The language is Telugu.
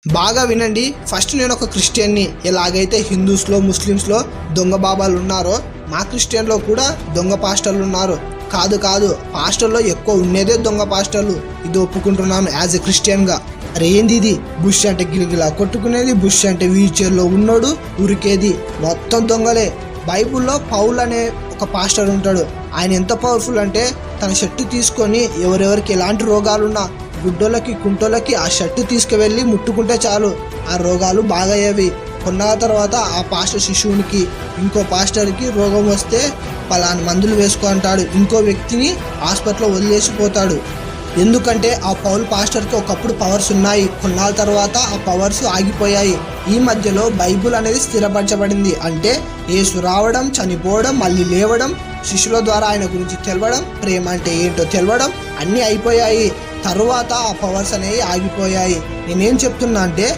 బాగా వినండి. ఫస్ట్ నేను ఒక క్రిస్టియన్ని. ఎలాగైతే హిందూస్లో ముస్లిమ్స్లో దొంగ బాబాలు ఉన్నారో మా క్రిస్టియన్లో కూడా దొంగ పాస్టర్లు ఉన్నారు. కాదు పాస్టర్లో ఎక్కువ ఉండేదే దొంగ పాస్టర్లు. ఇది ఒప్పుకుంటున్నాను యాజ్ ఎ క్రిస్టియన్గా. అరే ఏంది ఇది, బుష్ అంటే గిలిగిలా కొట్టుకునేది, బుష్ అంటే వీల్ చైర్లో ఉన్నాడు ఉరికేది, మొత్తం దొంగలే. బైబుల్లో పౌల్ అనే ఒక పాస్టర్ ఉంటాడు. ఆయన ఎంత పవర్ఫుల్ అంటే తన షర్టు తీసుకొని ఎవరెవరికి ఎలాంటి రోగాలున్నా గుడ్డోళ్ళకి కుంటోళ్ళకి ఆ షర్టు తీసుకువెళ్ళి ముట్టుకుంటే చాలు ఆ రోగాలు బాగయ్యేవి. కొన్న తర్వాత ఆ పాస్టర్ శిశువునికి ఇంకో పాస్టర్కి రోగం వస్తే పలానా మందులు వేసుకో అంటాడు. ఇంకో వ్యక్తిని హాస్పిటల్లో వదిలేసిపోతాడు. ఎందుకంటే ఆ పౌల్ పాస్టర్కి ఒకప్పుడు పవర్స్ ఉన్నాయి. కొన్నాళ్ళ తర్వాత ఆ పవర్స్ ఆగిపోయాయి. ఈ మధ్యలో బైబుల్ అనేది స్థిరపరచబడింది. అంటే యేసు రావడం, చనిపోవడం, మళ్ళీ లేవడం, శిష్యుల ద్వారా ఆయన గురించి తెలవడం, ప్రేమ అంటే ఏంటో తెలవడం అన్నీ అయిపోయాయి. తరువాత ఆ పవర్స్ అనేవి ఆగిపోయాయి. నేనేం చెప్తున్నా అంటే